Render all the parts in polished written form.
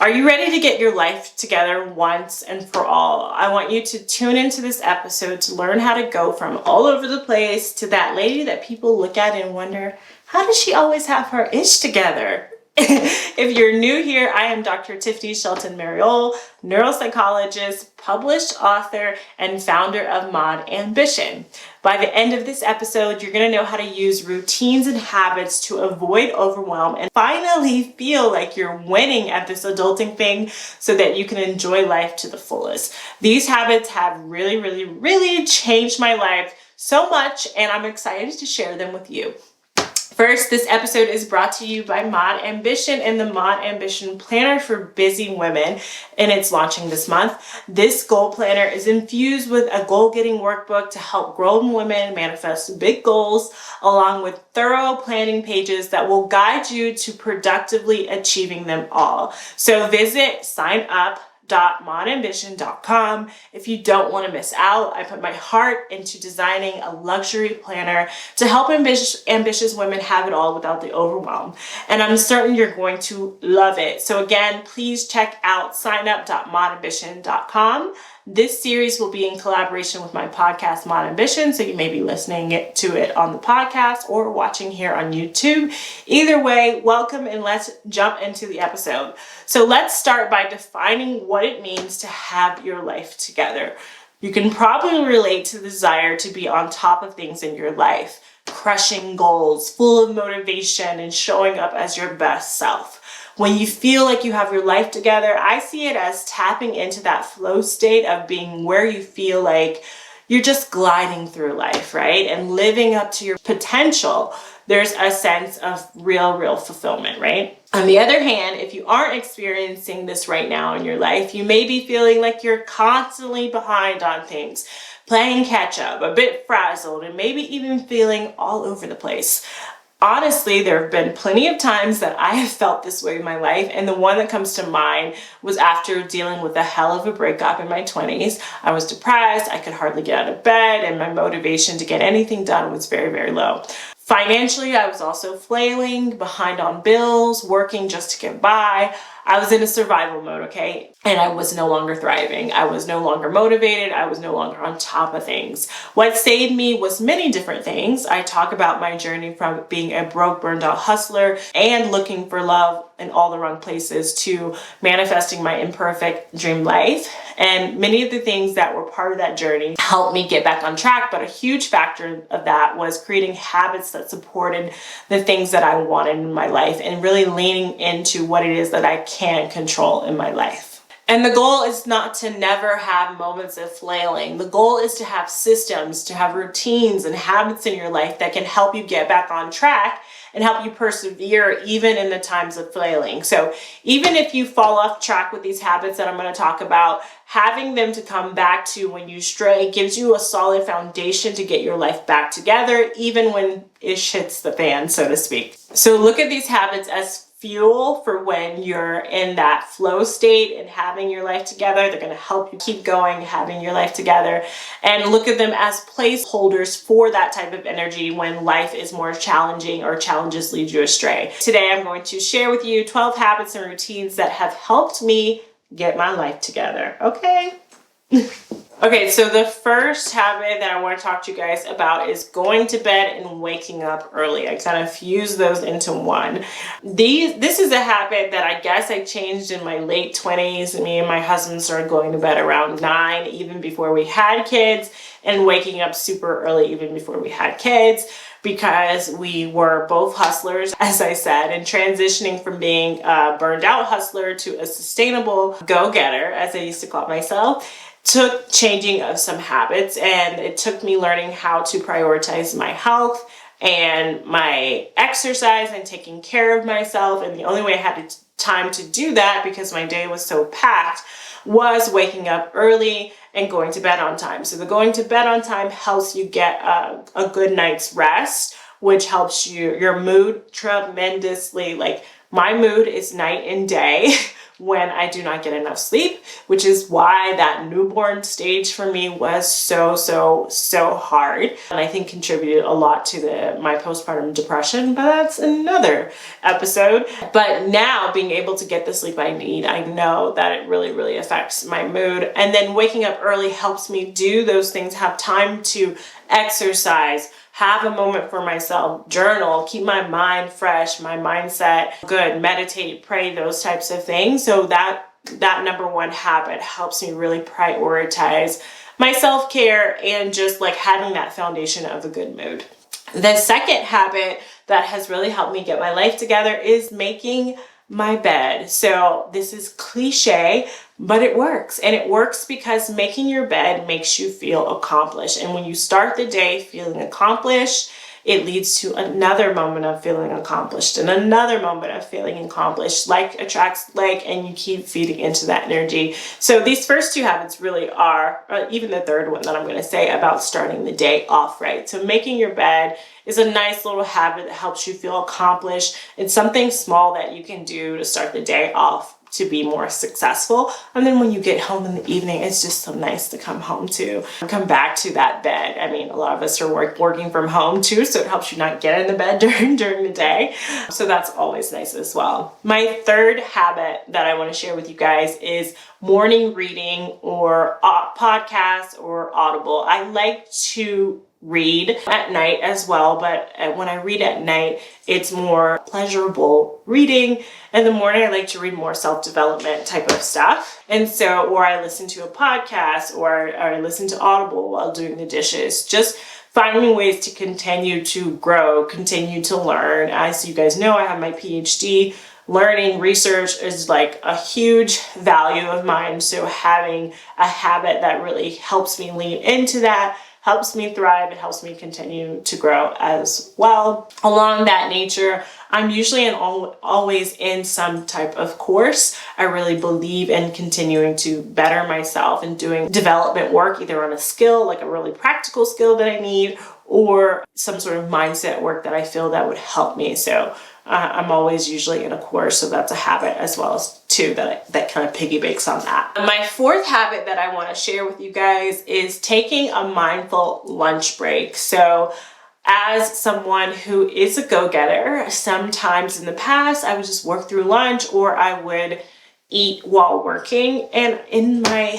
Are you ready to get your life together once and for all? I want you to tune into this episode to learn how to go from all over the place to that lady that people look at and wonder, how does she always have her ish together? If you're new here, I am Dr. Tiffany Shelton, neuropsychologist, published author, and founder of Mod Ambition. By the end of this episode, you're going to know how to use routines and habits to avoid overwhelm and finally feel like you're winning at this adulting thing so that you can enjoy life to the fullest. These habits have really changed my life so much, and I'm excited to share them with you. First, this episode is brought to you by Mod Ambition and the Mod Ambition Planner for Busy Women, and it's launching this month. This goal planner is infused with a goal-getting workbook to help grown women manifest big goals, along with thorough planning pages that will guide you to productively achieving them all. So visit signup.modambition.com if you don't want to miss out. I put my heart into designing a luxury planner to help ambitious women have it all without the overwhelm. And I'm certain you're going to love it. So again, please check out signup.modambition.com. This series will be in collaboration with my podcast, Mod Ambition, so you may be listening to it on the podcast or watching here on YouTube. Either way, welcome, and let's jump into the episode. So let's start by defining what it means to have your life together. You can probably relate to the desire to be on top of things in your life, crushing goals, full of motivation, and showing up as your best self. When you feel like you have your life together, I see it as tapping into that flow state of being where you feel like you're just gliding through life, right? And living up to your potential. There's a sense of real fulfillment, right? On the other hand, if you aren't experiencing this right now in your life, you may be feeling like you're constantly behind on things, playing catch up, a bit frazzled, and maybe even feeling all over the place. Honestly, there have been plenty of times that I have felt this way in my life, and the one that comes to mind was after dealing with a hell of a breakup in my 20s. I was depressed, I could hardly get out of bed, and my motivation to get anything done was very low. Financially, I was also flailing, behind on bills, working just to get by. I was in a survival mode, okay? And I was no longer thriving. I was no longer motivated. I was no longer on top of things. What saved me was many different things. I talk about my journey from being a broke, burned out hustler and looking for love in all the wrong places to manifesting my imperfect dream life. And many of the things that were part of that journey helped me get back on track. But a huge factor of that was creating habits that supported the things that I wanted in my life and really leaning into what it is that I can control in my life. And the goal is not to never have moments of flailing. The goal is to have systems, to have routines and habits in your life that can help you get back on track and help you persevere even in the times of flailing. So even if you fall off track with these habits that I'm going to talk about, having them to come back to when you stray gives you a solid foundation to get your life back together, even when ish hits the fan, so to speak. So look at these habits as fuel for when you're in that flow state and having your life together. They're going to help you keep going, having your life together, and look at them as placeholders for that type of energy when life is more challenging or challenges lead you astray. Today, I'm going to share with you 12 habits and routines that have helped me get my life together. Okay. Okay, so the first habit that I want to talk to you guys about is going to bed and waking up early. I kind of fuse those into one. This is a habit that I guess I changed in my late 20s. Me and my husband started going to bed around 9, even before we had kids, and waking up super early even before we had kids, because we were both hustlers, as I said, and transitioning from being a burned out hustler to a sustainable go-getter, as I used to call myself, took changing of some habits, and it took me learning how to prioritize my health and my exercise and taking care of myself. And the only way I had time to do that, because my day was so packed, was waking up early and going to bed on time. So the going to bed on time helps you get a good night's rest, which helps your mood tremendously. Like, my mood is night and day when I do not get enough sleep, which is why that newborn stage for me was so hard. And I think contributed a lot to my postpartum depression, but that's another episode. But now being able to get the sleep I need, I know that it really affects my mood. And then waking up early helps me do those things, have time to exercise, have a moment for myself, journal, keep my mind fresh, my mindset good, meditate, pray, those types of things. So that number one habit helps me really prioritize my self-care and just like having that foundation of a good mood. The second habit that has really helped me get my life together is making my bed. So this is cliche, but it works. And it works because making your bed makes you feel accomplished. And when you start the day feeling accomplished, it leads to another moment of feeling accomplished and another moment of feeling accomplished. Like attracts like, and you keep feeding into that energy. So these first two habits really are, even the third one that I'm going to say, about starting the day off right. So making your bed is a nice little habit that helps you feel accomplished. It's something small that you can do to start the day off to be more successful. And then when you get home in the evening, it's just so nice to come back to that bed. I mean, a lot of us are working from home too, so it helps you not get in the bed during the day. So that's always nice as well. My third habit that I want to share with you guys is morning reading or podcasts or Audible. I like to read at night as well, but when I read at night, it's more pleasurable reading. In the morning, I like to read more self-development type of stuff. And so, or I listen to a podcast or I listen to Audible while doing the dishes, just finding ways to continue to grow, continue to learn. As you guys know, I have my PhD. Learning, research is like a huge value of mine. So having a habit that really helps me lean into that, helps me thrive, it helps me continue to grow as well. Along that nature, I'm usually always in some type of course. I really believe in continuing to better myself and doing development work, either on a skill, like a really practical skill that I need, or some sort of mindset work that I feel that would help me. So I'm always usually in a course, so that's a habit as well as two that kind of piggybacks on that. My fourth habit that I want to share with you guys is taking a mindful lunch break. So as someone who is a go-getter, sometimes in the past I would just work through lunch or I would eat while working. And in my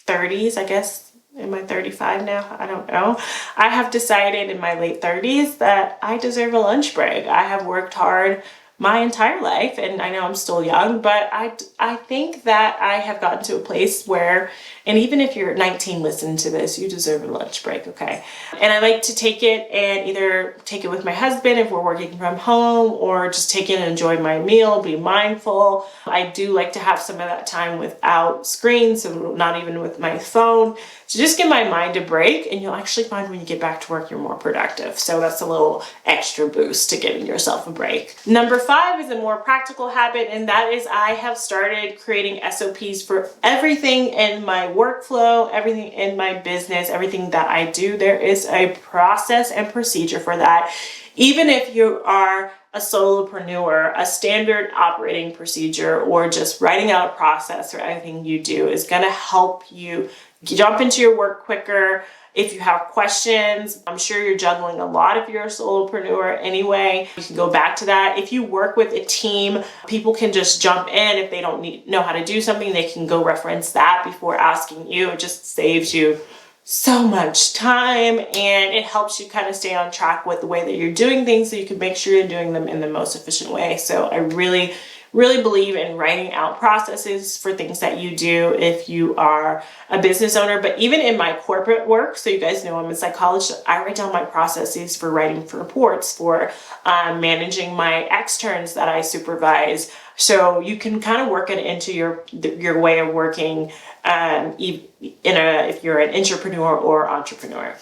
30s, I guess, am I 35 now? I don't know. I have decided in my late 30s that I deserve a lunch break. I have worked hard my entire life, and I know I'm still young, but I think that I have gotten to a place where, and even if you're 19 listening to this, you deserve a lunch break, okay? And I like to take it and either take it with my husband if we're working from home, or just take it and enjoy my meal, be mindful. I do like to have some of that time without screens, so not even with my phone. So just give my mind a break, and you'll actually find when you get back to work, you're more productive. So that's a little extra boost to giving yourself a break. Number 5 is a more practical habit, and that is I have started creating SOPs for everything in my workflow, everything in my business, everything that I do. There is a process and procedure for that. Even if you are a solopreneur, a standard operating procedure, or just writing out a process for everything you do is going to help you jump into your work quicker. If you have questions, I'm sure you're juggling a lot if you're a solopreneur anyway. You can go back to that. If you work with a team, people can just jump in. If they don't know how to do something, they can go reference that before asking you. It just saves you so much time, and it helps you kind of stay on track with the way that you're doing things so you can make sure you're doing them in the most efficient way. So I really believe in writing out processes for things that you do if you are a business owner. But even in my corporate work, so you guys know I'm a psychologist, I write down my processes for writing for reports, for managing my externs that I supervise. So you can kind of work it into your way of working if you're an intrapreneur or entrepreneur.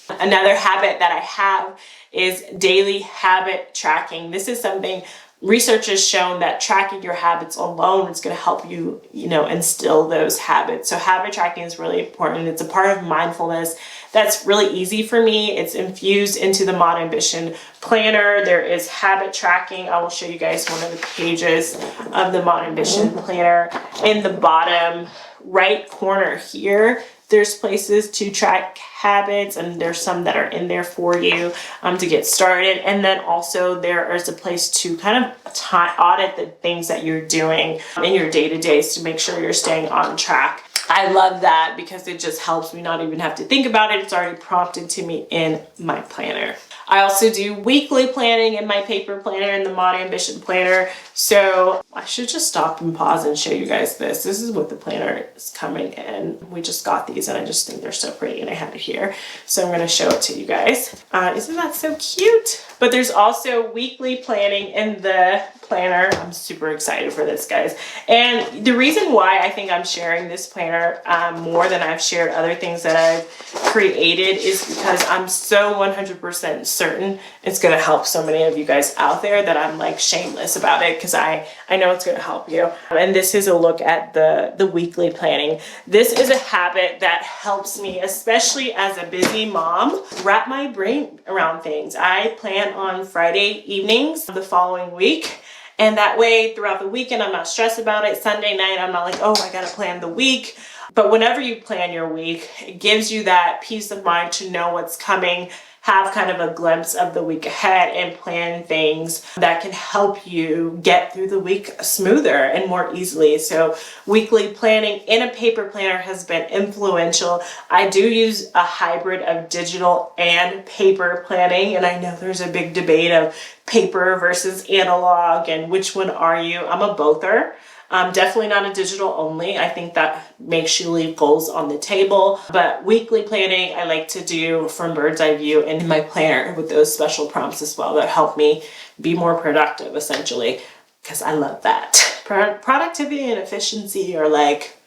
Another habit that I have is daily habit tracking. This is something research has shown that tracking your habits alone is going to help you, instill those habits. So habit tracking is really important. It's a part of mindfulness that's really easy for me. It's infused into the Mod Ambition planner. There is habit tracking. I will show you guys one of the pages of the Mod Ambition planner. In the bottom right corner here, there's places to track habits, and there's some that are in there for you to get started. And then also there is a place to kind of audit the things that you're doing in your day-to-days to make sure you're staying on track. I love that because it just helps me not even have to think about it. It's already prompted to me in my planner. I also do weekly planning in my paper planner and the Mod Ambition planner. So I should just stop and pause and show you guys this. This is what the planner is coming in. We just got these and I just think they're so pretty and I have it here. So I'm going to show it to you guys. Isn't that so cute? But there's also weekly planning in the planner. I'm super excited for this, guys. And the reason why I think I'm sharing this planner more than I've shared other things that I've created is because I'm so 100% certain it's going to help so many of you guys out there that I'm like shameless about it, because I know it's going to help you. And this is a look at the weekly planning. This is a habit that helps me, especially as a busy mom, wrap my brain around things. I plan on Friday evenings the following week. And that way throughout the weekend, I'm not stressed about it. Sunday night, I'm not like, oh, I got to plan the week. But whenever you plan your week, it gives you that peace of mind to know what's coming, have kind of a glimpse of the week ahead, and plan things that can help you get through the week smoother and more easily. So weekly planning in a paper planner has been influential. I do use a hybrid of digital and paper planning, and I know there's a big debate of paper versus analog and which one are you. I'm a bother. Definitely not a digital only. I think that makes you leave goals on the table. But weekly planning, I like to do from bird's eye view in my planner with those special prompts as well that help me be more productive, essentially, because I love that. Productivity and efficiency are like,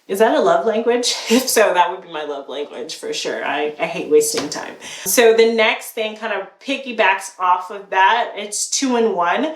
is that a love language? If so, that would be my love language for sure. I hate wasting time. So the next thing kind of piggybacks off of that. It's 2-in-1.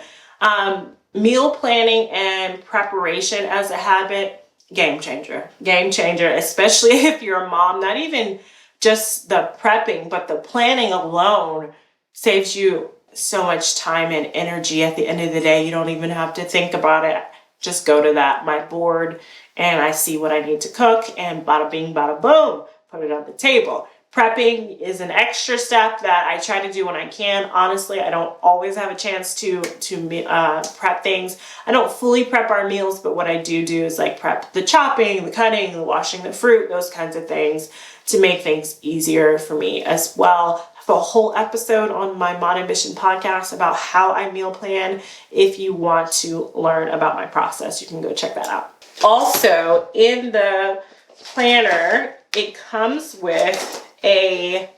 Meal planning and preparation as a habit, game changer, especially if you're a mom. Not even just the prepping, but the planning alone saves you so much time and energy. At the end of the day, you don't even have to think about it. Just go to my board and I see what I need to cook, and bada bing, bada boom, put it on the table. Prepping is an extra step that I try to do when I can. Honestly, I don't always have a chance to prep things. I don't fully prep our meals, but what I do is like prep the chopping, the cutting, the washing the fruit, those kinds of things to make things easier for me as well. I have a whole episode on my Mod Ambition podcast about how I meal plan. If you want to learn about my process, you can go check that out. Also, in the planner, it comes with a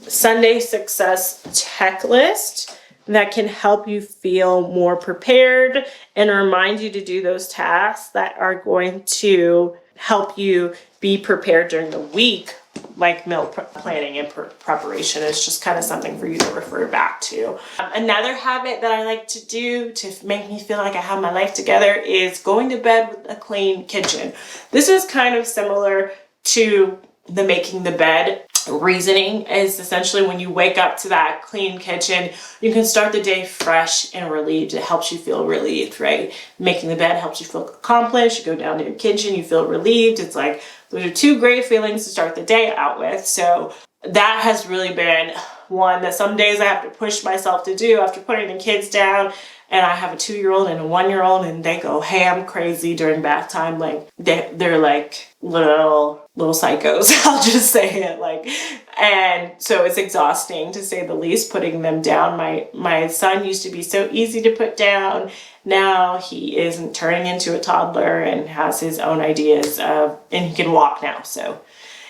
Sunday success checklist that can help you feel more prepared and remind you to do those tasks that are going to help you be prepared during the week, like meal planning and preparation. Is just kind of something for you to refer back to. Another habit that I like to do to make me feel like I have my life together is going to bed with a clean kitchen. This is kind of similar to the making the bed reasoning. Is essentially when you wake up to that clean kitchen, you can start the day fresh and relieved. It helps you feel relieved, right? Making the bed helps you feel accomplished. You go down to your kitchen, you feel relieved. It's like, those are two great feelings to start the day out with. So that has really been one that some days I have to push myself to do after putting the kids down. And I have a 2-year-old and a 1-year-old, and they go ham crazy during bath time. Like they're like little psychos. I'll just say it. And so it's exhausting to say the least, putting them down. My son used to be so easy to put down. Now he isn't turning into a toddler and has his own ideas and he can walk now. So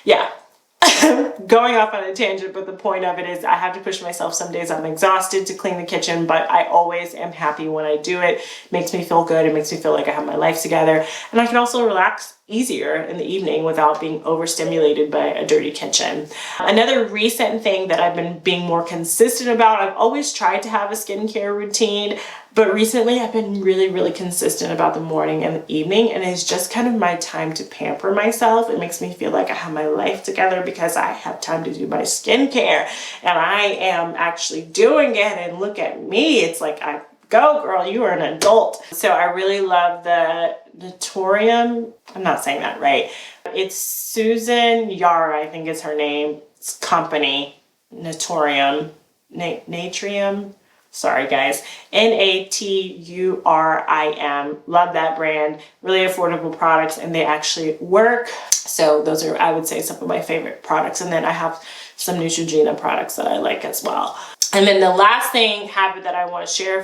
yeah. Going off on a tangent, but the point of it is I have to push myself. Some days I'm exhausted to clean the kitchen, but I always am happy when I do it. It makes me feel good. It makes me feel like I have my life together. And I can also relax easier in the evening without being overstimulated by a dirty kitchen. Another recent thing that I've been being more consistent about, I've always tried to have a skincare routine, but recently I've been really consistent about the morning and the evening, and it's just kind of my time to pamper myself. It makes me feel like I have my life together because I have time to do my skincare, and I am actually doing it, and look at me. It's like, go girl, you are an adult. So I really love the Natorium. I'm not saying that right. It's Susan Yara, I think is her name. It's company, Natorium, Natrium. Sorry guys, Naturim. Love that brand. Really affordable products, and they actually work. So those are, I would say, some of my favorite products. And then I have some Neutrogena products that I like as well. And then the last habit that I want to share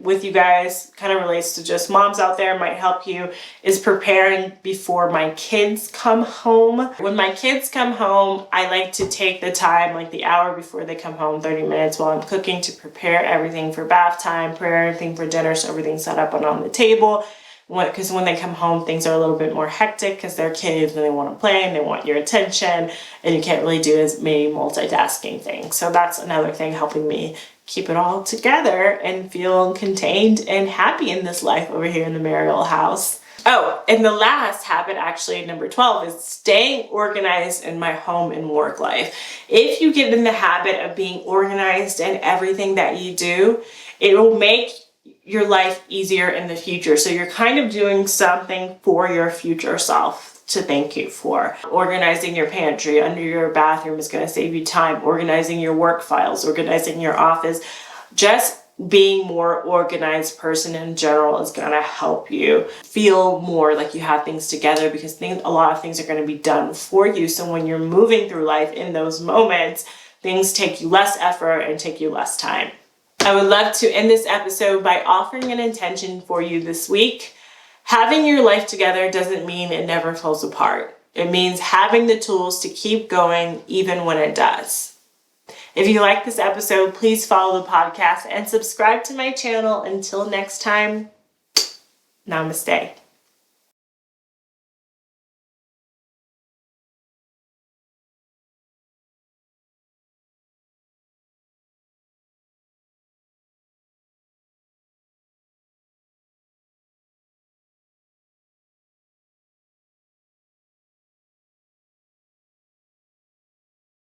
with you guys, kind of relates to just moms out there, might help you, is preparing before my kids come home. When my kids come home, I like to take the time, like the hour before they come home, 30 minutes while I'm cooking, to prepare everything for bath time, prepare everything for dinner, so everything's set up and on the table. Because when they come home, things are a little bit more hectic because they're kids and they want to play and they want your attention, and you can't really do as many multitasking things. So that's another thing helping me keep it all together and feel contained and happy in this life over here in the marital house. Oh, and the last habit, actually number 12, is staying organized in my home and work life. If you get in the habit of being organized in everything that you do, it will make your life easier in the future. So you're kind of doing something for your future self to thank you for. Organizing your pantry under your bathroom is going to save you time. Organizing your work files, organizing your office. Just being more organized person in general is going to help you feel more like you have things together, because a lot of things are going to be done for you. So when you're moving through life in those moments, things take you less effort and take you less time. I would love to end this episode by offering an intention for you this week. Having your life together doesn't mean it never falls apart. It means having the tools to keep going even when it does. If you like this episode, please follow the podcast and subscribe to my channel. Until next time, namaste.